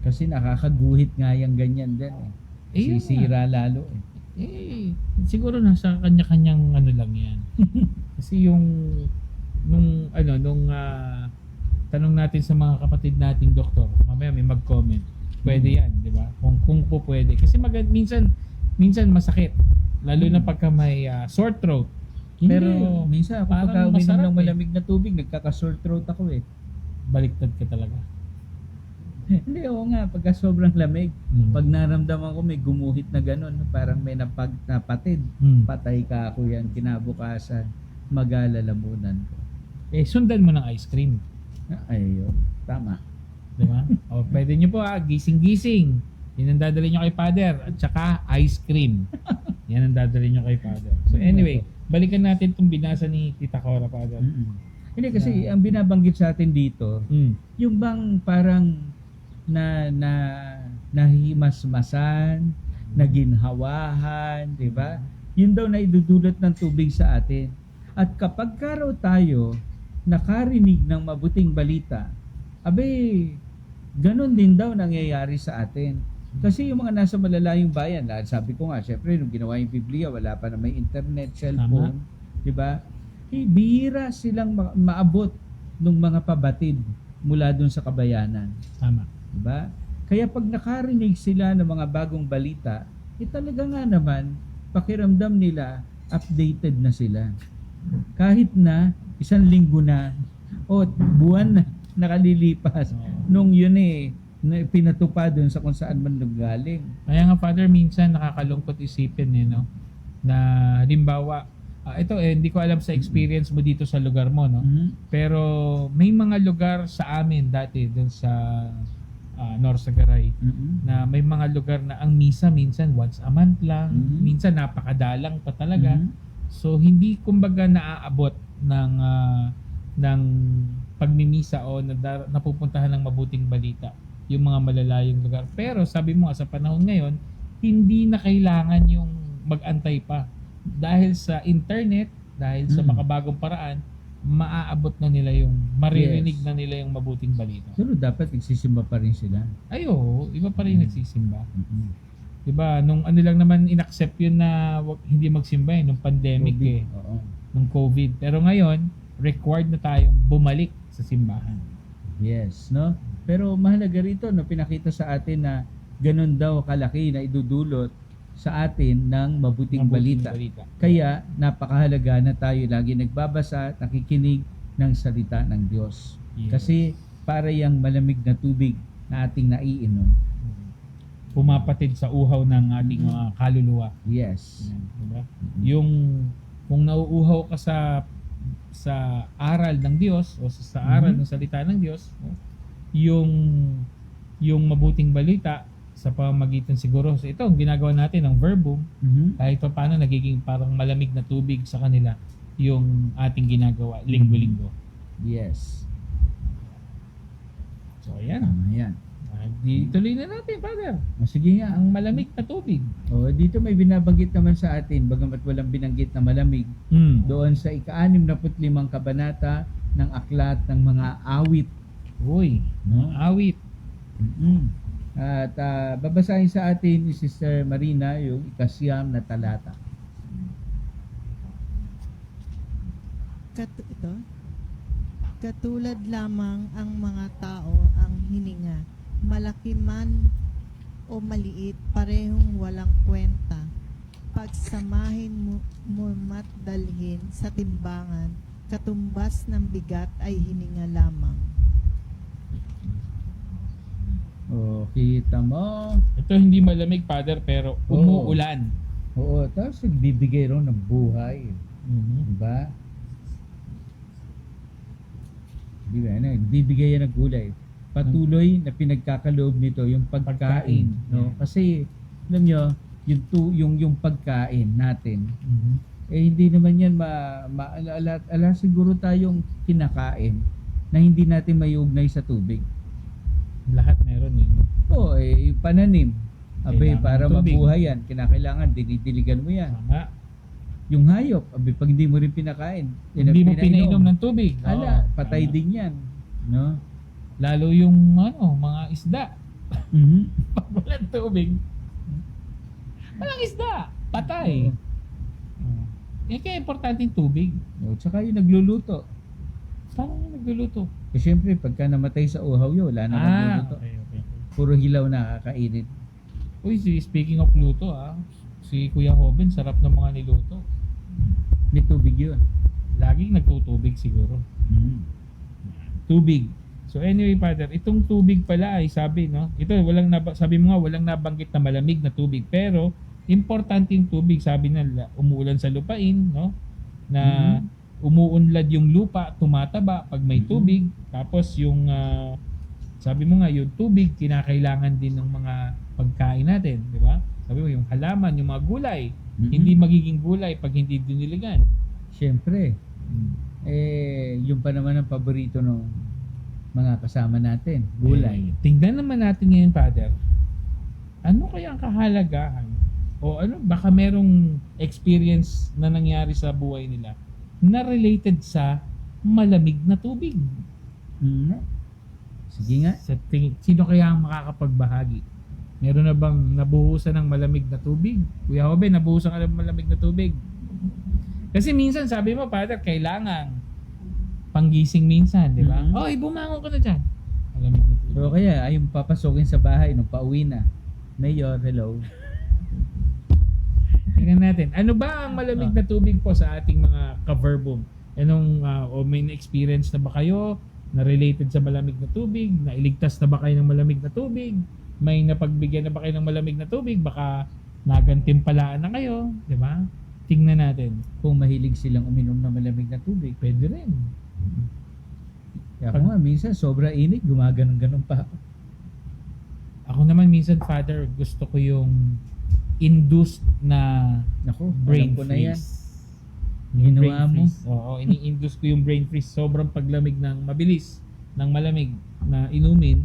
Kasi nakakaguhit nga yung ganyan din. Yun Sisira lalo. Siguro nasa kanya-kanyang ano lang yan. Kasi nung tanong natin sa mga kapatid nating doktor, mamaya may mag-comment. Pwede yan, di ba? Kung po pwede. Kasi minsan masakit. Lalo na pagka may sore throat. Pero minsan ako parang pagka uminom masarap ng malamig na tubig, nagkaka-sore throat ako eh. Baliktad ka talaga. Hindi, oo nga, pagka sobrang lamig, pag naramdaman ko may gumuhit na gano'n, parang may napatid, patay ka ako yan, kinabukasan, magalalamunan ko. Sundan mo ng ice cream. Ayun, tama. Di ba? O, pwede nyo po gising-gising. Yan ang dadali nyo kay Father. At saka ice cream. Yan ang dadali nyo kay Father. So anyway, balikan natin itong binasa ni Tita Cora, Father. Hindi kasi ang binabanggit sa atin dito, yung bang parang nahimasmasan, naginhawahan, di ba? Yun daw na idudulot ng tubig sa atin. At kapag raw tayo nakarinig ng mabuting balita, ganun din daw nangyayari sa atin. Kasi yung mga nasa malalayong bayan, sabi ko nga, syempre, nung ginawa yung Biblia, wala pa na may internet, cellphone, di ba? Bihira silang maabot ng mga pabatid mula dun sa kabayanan. Tama. Diba? Kaya pag nakarinig sila ng mga bagong balita, talaga nga naman, pakiramdam nila, updated na sila. Kahit na isang linggo na o buwan na nakalilipas nung yun na pinatupad dun sa kung saan man nanggaling. Kaya nga, Father, minsan nakakalungkot isipin no? Na halimbawa, ito hindi ko alam sa experience mo dito sa lugar mo, no? Pero may mga lugar sa amin dati dun sa Norsagaray na may mga lugar na ang misa minsan once a month lang, minsan napakadalang pa talaga. So hindi kumbaga naaabot ng pagmimisa o napupuntahan ng mabuting balita yung mga malalayong lugar. Pero sabi mo nga sa panahon ngayon, hindi na kailangan yung mag-antay pa. Dahil sa internet, dahil sa makabagong paraan, maaabot na nila maririnig na nila yung mabuting balita. Pero dapat nagsisimba pa rin sila. Ay, oo, iba pa rin nagsisimba. Diba, nung ano lang naman inaccept yun na hindi magsimba nung pandemic COVID. Nung COVID. Pero ngayon, required na tayong bumalik sa simbahan. Yes, no? Pero mahalaga rito, no, pinakita sa atin na ganun daw kalaki na idudulot sa atin ng mabuting balita. Kaya napakahalaga na tayo lagi nagbabasa, nakikinig ng salita ng Diyos. Yes. Kasi para yung malamig na tubig na ating naiinom. Pumapatid sa uhaw ng ating mga kaluluwa. Yes. Yan, diba? Yung kung nauuhaw ka sa aral ng Diyos o sa aral ng salita ng Diyos, yung mabuting balita sa pamamagitan siguro so ito ang ginagawa natin ng verbum, kahit pa paano nagiging parang malamig na tubig sa kanila yung ating ginagawa linggo-linggo. Yes. So ayan. Ayan. Tuloy na natin, Father. Sige nga. Ang malamig na tubig. Dito may binabanggit naman sa atin, bagamat walang binanggit na malamig, doon sa ika-65 kabanata ng aklat ng mga awit. Uy, awit. At babasahin sa atin ni Sister Marina yung ika-9 na talata. Ito? Katulad lamang ang mga tao ang hininga, malaki man o maliit, parehong walang kwenta. Pagsamahin mo mat dalhin sa timbangan, katumbas ng bigat ay hininga lamang. O, kita mo. Ito hindi malamig, Father, pero Oo. umuulan. Oo, tapos nagbibigay rin ng buhay. Mhm. Diba? Diba? Nagbibigay yan ng gulay. Patuloy na pinagkakaloob nito yung pagkain. Pagkain, No? yeah. Kasi, alam nyo, yung pagkain natin, Mhm. hindi naman yan ala siguro tayong kinakain na hindi natin maiugnay sa tubig. Lahat meron eh. Oo, yung pananim. Abay, Kailangan para ng tubig. mabuhay yan, kinakailangan, dinidiligan mo yan. Tama. Yung hayop, abay, pag hindi mo rin pinakain, Hindi mo pinainom ng tubig. ala, Oo, patay tama. din yan. No? Lalo yung mga isda. Mhm. Pag walang tubig, walang isda. Patay. Oo. Yan kaya importante yung tubig. O, tsaka yung nagluluto. Paano yung nagluluto? Kasi syempre, pagka namatay sa uhaw yun, wala na magluluto. okay. Puro hilaw na kakainin. Uy, speaking of luto si Kuya Hoben, sarap ng mga niluto. May tubig yun. Laging nagtutubig siguro. Tubig. So anyway, Father, itong tubig pala ay sabi, no? Ito, sabi mo nga, walang nabanggit na malamig na tubig. Pero, importante yung tubig. Sabi nila, umuulan sa lupain, no? Na umuunlad yung lupa, tumataba pag may tubig. Tapos yung, sabi mo nga, yung tubig, kinakailangan din ng mga pagkain natin, di ba? Sabi mo, yung halaman, yung mga gulay, hindi magiging gulay pag hindi diniligan. Syempre, yung pa naman ang paborito ng mga kasama natin, gulay. Tingnan naman natin ngayon, Father. Ano kaya ang kahalagahan? O ano, baka merong experience na nangyari sa buhay nila na related sa malamig na tubig. Sige nga. Sa tingin, sino kaya ang makakapagbahagi? Meron na bang nabuhusan ng malamig na tubig? Kuya Hobe, nabuhusan ka ng malamig na tubig? Kasi minsan, sabi mo, Father, kailangan panggising minsan, di ba? Mhm. Oy, bumangon ka na dyan. Malamig na tubig. Pero kaya, ayong papasokin sa bahay nung pauwi na. Mayor, hello. Tingnan natin. Ano ba ang malamig na tubig po sa ating mga ka-verbum? Anong, o may na-experience na ba kayo na related sa malamig na tubig? Nailigtas na ba kayo ng malamig na tubig? May napagbigyan na ba kayo ng malamig na tubig? Baka nagantimpalaan na kayo, di ba? Tingnan natin. Kung mahilig silang uminom ng malamig na tubig. Pwede rin. Kaya ako nga, minsan sobra init, gumaganon-ganon pa. Ako naman minsan, Father, gusto ko yung induced na Naku, brain alam ko na yan. freeze. Ginawa mo? Oo, ini-induce ko yung brain freeze. Sobrang paglamig ng mabilis, ng malamig na inumin,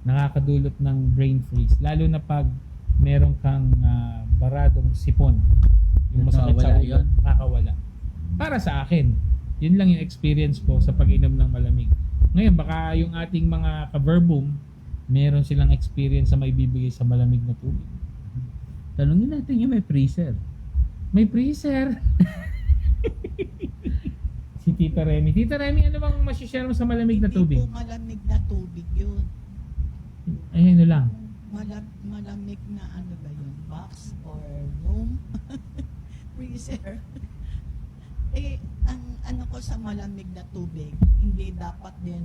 nakakadulot ng brain freeze. Lalo na pag meron kang baradong sipon. Yung masakit sa Nakawala ulo, yun? nakakawala. Para sa akin, yun lang yung experience ko sa pag-inom ng malamig. Ngayon, baka yung ating mga ka-verbum, meron silang experience sa may bibigay sa malamig na tubig. Tanungin natin yung may freezer. May freezer. Si Tita Remy. Tita Remy, ano bang masishare mo sa malamig na tubig? Hindi po malamig na tubig yun. Ay, ano lang. Malamig na ano ba yun? Box or room? Freezer? Ang ano ko sa malamig na tubig, hindi dapat din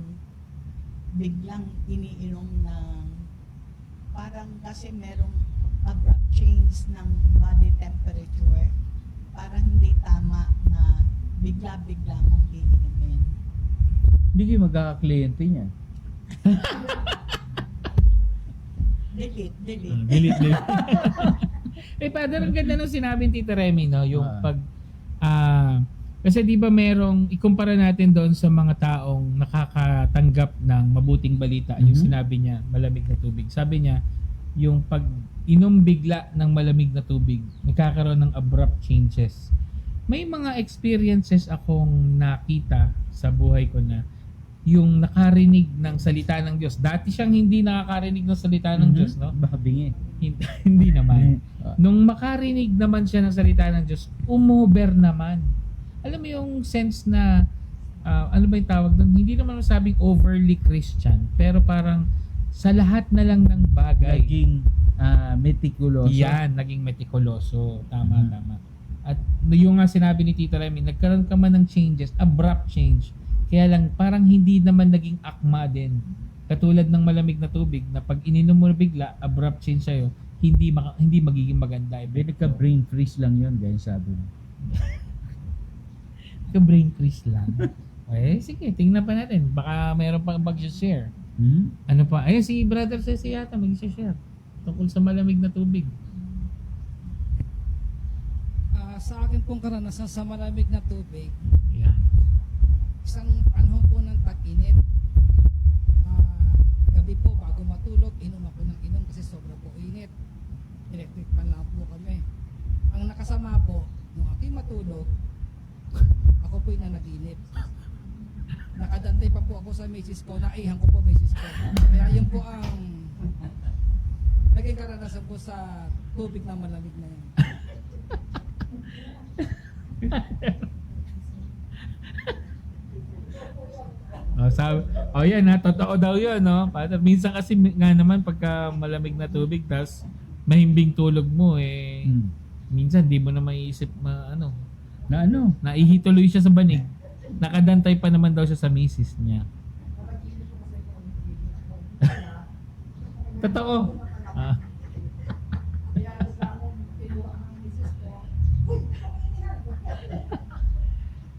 biglang iniinom ng parang kasi merong abrupt change ng body temperature. Parang hindi tama na bigla-bigla mong iinumin. Hindi kayo magkakakliyente niya. Delete. Delete. Father, ang ganda nung sinabi ni Tita Remy, no? Yung kasi di ba merong, ikumpara natin doon sa mga taong nakakatanggap ng mabuting balita, yung sinabi niya, malamig na tubig. Sabi niya, yung pag inom bigla ng malamig na tubig, nagkakaroon ng abrupt changes. May mga experiences akong nakita sa buhay ko na yung nakarinig ng salita ng Diyos. Dati siyang hindi nakakarinig ng salita ng Diyos, no? Baka bingi. Hindi naman. Nung makarinig naman siya ng salita ng Diyos, umover naman. Alam mo yung sense na ano ba yung tawag doon? Hindi naman masabing overly Christian, pero parang sa lahat na lang ng bagay. Naging meticuloso. Yan, naging metikuloso. Tama, tama. At yung nga sinabi ni Tita Remy, nagkaroon ka man ng changes, abrupt change. Kaya lang, parang hindi naman naging akma din. Katulad ng malamig na tubig, na pag ininom mo na bigla, abrupt change sa'yo, hindi magiging maganda. Nagka-brain freeze lang yun, guys, sabi mo. Brain freeze lang. Okay, sige, tingnan pa natin. Baka mayroon pang mag-share. Ano pa? Ayun, si Brother Ceci yata mag-share tungkol sa malamig na tubig. Sa akin pong karanasan sa malamig na tubig, Yan. isang panahon po ng tag-init. Gabi po bago matulog, inom ako ng inom kasi sobra po init. Electric fan lang po kami. Ang nakasama po, nung ako'y matulog, ako po'y nanaginip. Nakadantay pa po ako sa misis ko, naihan ko po misis ko. Kaya yun po ang naging karanasan ko sa tubig na malamig na yan. Yan ha, totoo daw yun, no? Minsan kasi nga naman pagka malamig na tubig, tas mahimbing tulog mo, minsan di mo na maiisip naihituloy siya sa banig. Nakadantay pa naman daw siya sa misis niya. Totoo.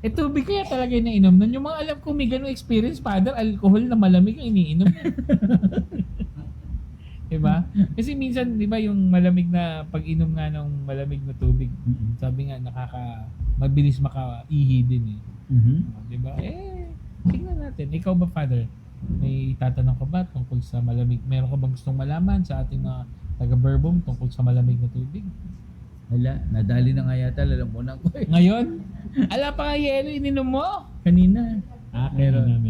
Tubig kaya talaga yung nainom nun. Yung mga alam ko may ganung experience, Father, alcohol na malamig ang iniinom. Diba? Kasi minsan, diba, yung malamig na pag-inom nga ng malamig na tubig, sabi nga, mabilis makaihi din Diba? Tingnan natin. Ikaw ba, Father? May tatanong ka ba tungkol sa malamig? Meron ka bang gustong malaman sa ating mga taga-Burbom tungkol sa malamig na tubig? Wala, nadali na nga yata, lalamunan ko Ngayon? Ala pa nga yelo, ininom mo? Kanina. Meron.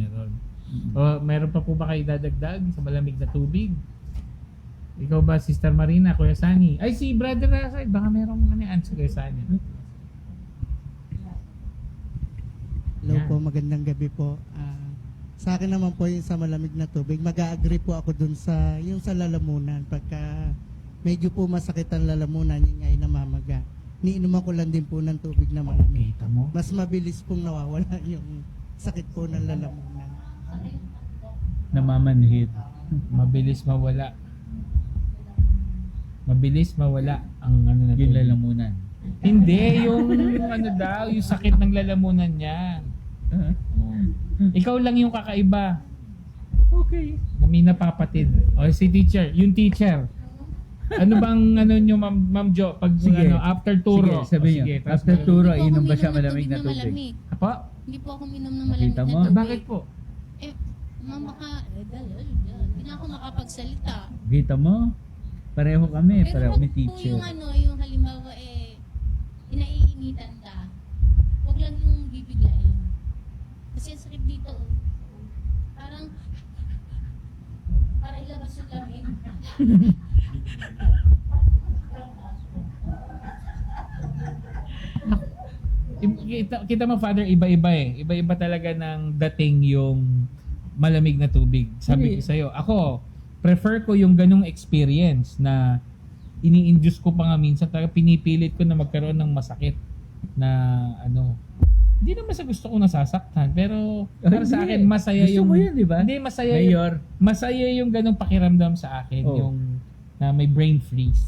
Meron pa po ba kayo dadagdag sa malamig na tubig? Ikaw ba, Sister Marina, Kuya Sani? Ay, si Brother Rasay, baka meron mga answer Kuya Sani. Hello po, magandang gabi po. Sa akin naman po yung sa malamig na tubig, mag-agree po ako dun sa yung sa lalamunan. Pagka medyo po masakit ang lalamunan, yung ay namamaga. Niinuman ko lang din po ng tubig na malamig. Kita mo? Mas mabilis pong nawawala yung sakit po ng lalamunan. Namamanhid. Mabilis mawala. Mabilis mawala ang na Yung tubig. lalamunan. Hindi, yung yung sakit ng lalamunan niya. Ikaw lang yung kakaiba. Okay. Na may napapatid. O si teacher, yung teacher. Ano bang nyo, Ma'am Jo, pag Sige. after turo? Sige, sabi O, niyo. sige, tapos After malamig. turo, Hindi po inom ako ba siya uminom ng malamig na tubig? malamig. Apa? Hindi po ako minom ng malamig Kita na mo? tubig. Bakit po? Hindi na ako makapagsalita. Kita mo? Pareho kami, Pero pareho wag may po teacher. yung halimbawa inaiinitan ka. Huwag lang yung bibiglain. Kasi ang sakit dito. Para ilabas yung lamig. Kita mo, Father, iba-iba Iba-iba talaga ng dating yung malamig na tubig. Sabi ko sa'yo, ako, prefer ko yung ganung experience na ini-induce ko pa nga minsan, talaga pinipilit ko na magkaroon ng masakit na hindi naman sa gusto ko nasasaktan, pero para sa akin masaya Gusto yung mo yun, di ba? Hindi, masaya Mayor. masaya yung ganung pakiramdam sa akin, Oh. yung na may brain freeze.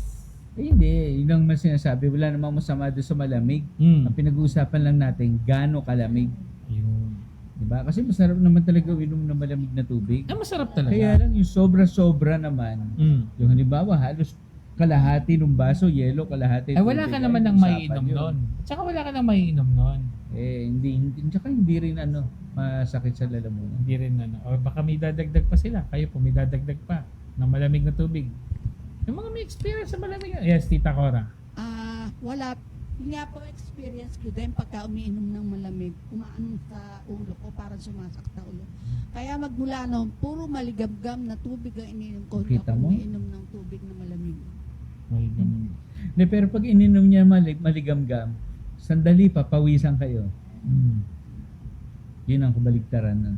Hindi, yun ang mas sinasabi. Wala namang masama doon sa malamig. Ang pinag-uusapan lang natin, gaano kalamig. Yun. Diba? Kasi masarap naman talaga inom ng malamig na tubig. Masarap talaga. Kaya lang yung sobra-sobra naman, yung halimbawa halos kalahati ng baso, yelo, kalahati. Ay, wala ka tubig, naman ay, ng usapan maiinom yun. nun. Tsaka wala ka nang maiinom nun. Tsaka hindi rin masakit sa lalamunan. Hindi rin O baka may dadagdag pa sila. Kayo po, may dadagdag pa ng malamig na tubig. Yung mga may experience sa malamig. Yes, Tita Cora. Wala. Yun nga po experience ko din pagka umiinom ng malamig, umaano sa ulo ko, parang sumasakit ang ulo. Kaya magmula noon, puro maligam-gam na tubig ang iniinom ko. Hindi Kita ako mo? umiinom ng tubig na malamig. Hindi, pero pag ininom niya maligam-gam, sandali pa, pawisan kayo. Yun ang kabaligtaran nun.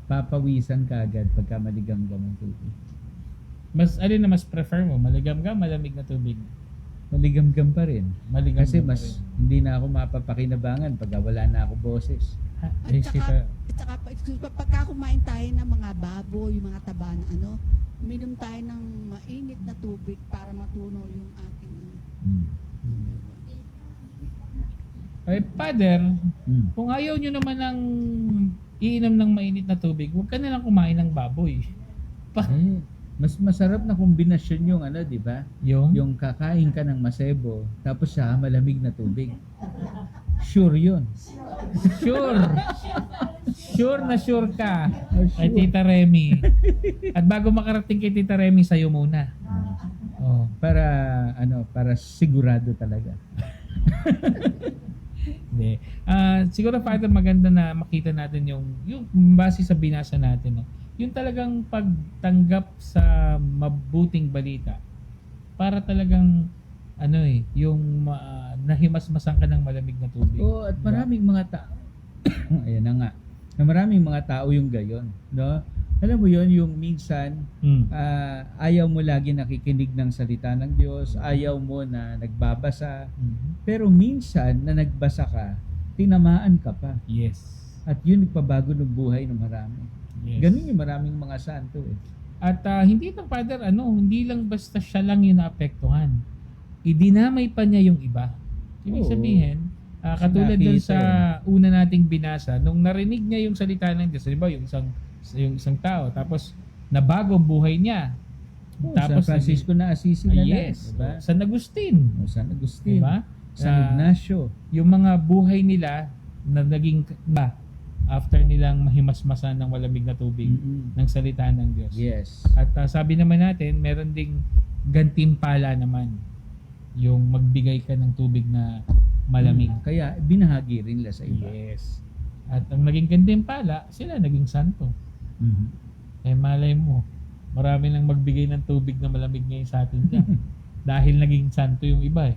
Papawisan ka agad pagka maligamgam ang tubig. Alin na mas prefer mo? Maligamgam, malamig na tubig? Maligamgam pa rin. Maligamgam Kasi pa mas rin. hindi na ako mapapakinabangan pagka wala na ako boses. At saka pagka kumain tayo ng mga baboy, yung mga taba na ano, uminom tayo ng mainit na tubig para matunaw yung ating Ay, Father, Mm. kung ayaw nyo naman ng iinom ng mainit na tubig, huwag ka na lang kumain ng baboy. Mas masarap na kombinasyon yung ano, di ba? Yung? Yung kakain ka ng masebo, tapos siya malamig na tubig. Sure yun. Sure. Sure na sure ka. Sure. Kay Tita Remy. At bago makarating kay Tita Remy, sa'yo muna. Oh. Para sigurado talaga. Hindi. Siguro Father, maganda na makita natin yung base sa binasa natin. No? Yung talagang pagtanggap sa mabuting balita para talagang yung nahimasmasan ka ng malamig na tubig. Oo, at Diba? maraming mga tao. Ayan na nga. Na maraming mga tao yung gayon, no? Alam mo yon, yung minsan ayaw mo lagi nakikinig ng salita ng Diyos, ayaw mo na nagbabasa, pero minsan na nagbasa ka, tinamaan ka pa. Yes. At yun nagpabago ng buhay ng marami. Yes. Ganun yung maraming mga santo eh. At hindi ito, Father, hindi lang basta siya lang yung naapektuhan. Idinamay pa niya yung iba. Ibig Oo. sabihin, katulad dun Nakita sa una nating binasa, nung narinig niya yung salita ng Diyos, di ba, yung isang tao, tapos nabago ang buhay niya. Tapos San Francisco na Assisi na yes. lang, diba? San Agustin. San Agustin, Diba? San Ignacio. Yung mga buhay nila na naging after nilang mahimasmasan ng malamig na tubig ng salita ng Diyos. Yes. At sabi naman natin, meron ding gantimpala naman yung magbigay ka ng tubig na malamig. Kaya binahagi rin nila sa iba. Yes. At ang naging gantimpala, sila naging santo. Mhm. Eh malay mo, marami nang magbigay ng tubig na malamig ngayon sa atin dyan. Dahil naging santo yung iba eh.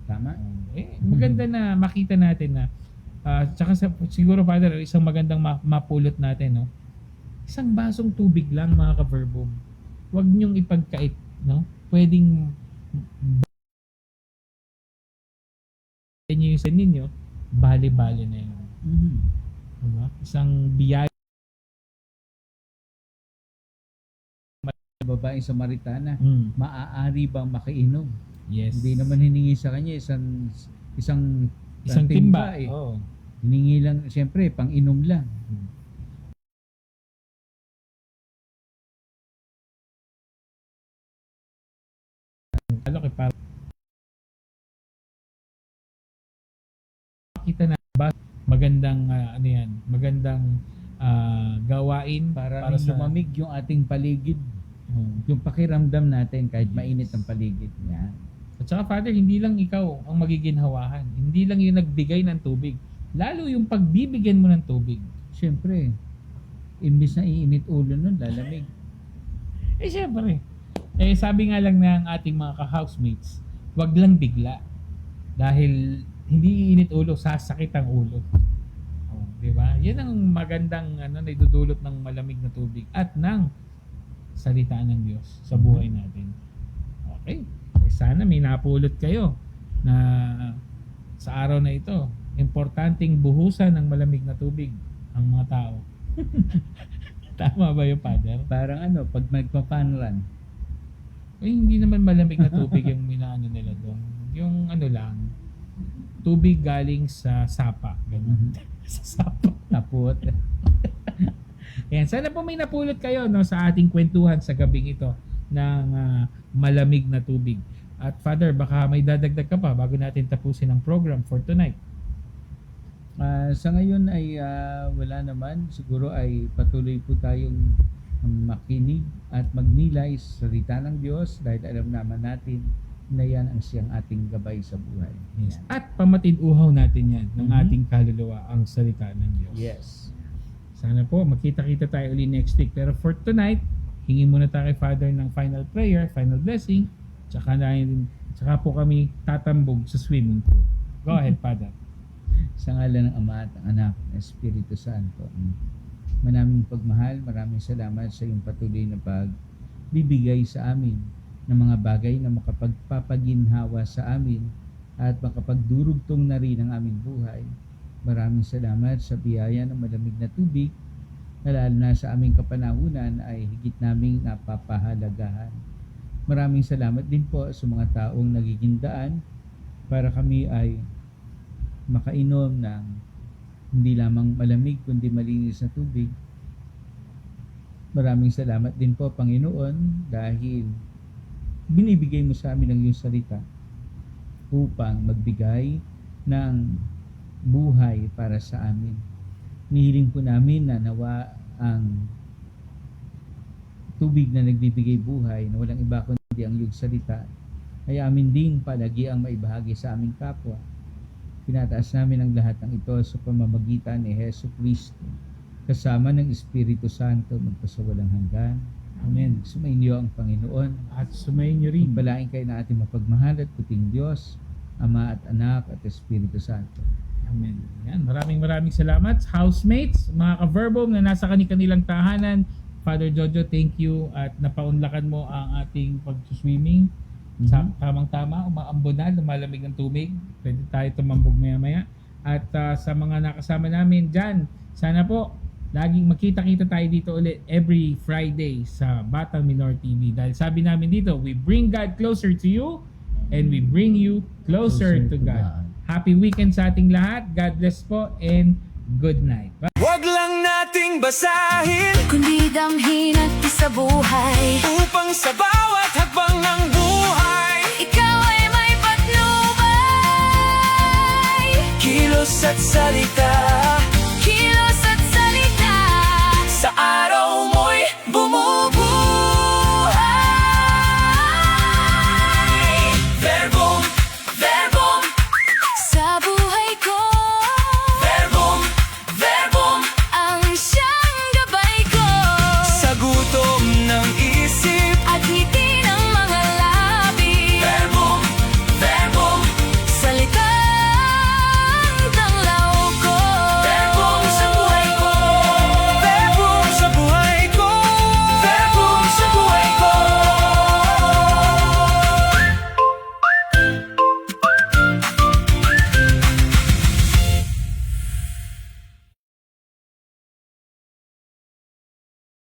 Tama? Maganda na makita natin na tsaka siguro Father, isang magandang mapulot natin, no? Isang basong tubig lang mga ka-verbum. Huwag niyong ipagkait, no? Pwedeng yung sa ninyo, bali-bali na yun. Mhm. Diba? Isang biyaya. Babaeng Samaritana, Mm. maaari bang makainom? Yes. Hindi naman hiningi sa kanya isang timba. eh. Oo. Hiningi lang, siyempre, pang-inom lang. Lalo para makita na ba magandang magandang gawain Para lumamig yung ating paligid. Yung pakiramdam natin kahit mainit ang paligid niya. At saka Father, hindi lang ikaw ang magiginhawahan. Hindi lang yung nagbigay ng tubig. Lalo yung pagbibigyan mo ng tubig. Siyempre, imbis na iinit ulo nun, lalamig. Siyempre. Sabi nga lang ng ating mga ka-housemates, wag lang bigla. Dahil hindi iinit ulo, sasakit ang ulo. Di ba? Yan ang magandang naidudulot ng malamig na tubig at ng salita ng Diyos sa buhay natin. Okay. Sana may napulot kayo na sa araw na ito, importanteng buhusan ng malamig na tubig ang mga tao. Tama ba yung Father? Parang pag magpa-fun Hindi naman malamig na tubig yung minaano nila doon. Yung lang, tubig galing sa sapa. Ganun. Sa sapa. tapot. Ayan, sana po may napulot kayo sa ating kwentuhan sa gabing ito ng malamig na tubig. At Father, baka may dadagdag ka pa bago natin tapusin ang program for tonight. Sa ngayon ay wala naman. Siguro ay patuloy po tayong makinig at magnilay sa salita ng Diyos dahil alam naman natin na yan ang siyang ating gabay sa buhay. Yes. At pamatid-uhaw natin yan ng Mhm. ating kaluluwa ang salita ng Diyos. Yes. Sana po magkita-kita tayo ulit next week. Pero for tonight, hingi muna tayo kay Father ng final prayer, final blessing, tsaka po kami tatambog sa swimming pool. Go ahead, Father. Sa ngalan ng Ama at ng Anak at Espiritu Santo. Maraming pagmahal, maraming salamat sa iyong patuloy na pagbibigay sa amin ng mga bagay na makapagpapaginhawa sa amin at makapagdurugtong na rin ang aming buhay. Maraming salamat sa biyaya ng malamig na tubig na lalo na sa aming kapanahunan ay higit naming napapahalagahan. Maraming salamat din po sa mga taong nagiging daan para kami ay makainom ng hindi lamang malamig kundi malinis na tubig. Maraming salamat din po, Panginoon, dahil binibigay mo sa amin ang iyong salita upang magbigay ng buhay para sa amin. Nihiling po namin na nawa ang tubig na nagbibigay buhay na walang iba kundi ang iyong salita ay amin ding palagi ang maibahagi sa aming kapwa. Pinataas namin ang lahat ng ito sa pamamagitan ni Hesus Kristo kasama ng Espiritu Santo magpasawalang hanggan. Amen. Sumainyo ang Panginoon. At sumayin nyo rin. Balain kayo na ating mapagmahal at puting Diyos, Ama at Anak at Espiritu Santo. Amen. Yan, maraming salamat. Housemates, mga ka-verbum na nasa kanilang tahanan, Father Jojo, thank you at napaunlakan mo ang ating pag-swimming. Sa tamang-tama, umaambon na, lumalamig ng tubig. Pwede tayo tumambog maya-maya. At sa mga nakasama namin dyan, sana po laging makita-kita tayo dito ulit every Friday sa Batang Minor TV. Dahil sabi namin dito, we bring God closer to you and we bring you closer to God. Happy weekend sa ating lahat. God bless po and good night. Bye. Wag lang nating basahin Kundi damhin at isabuhay. upang sa bawat hakbang ng buhay Ikaw ay may patnubay. kilos at salita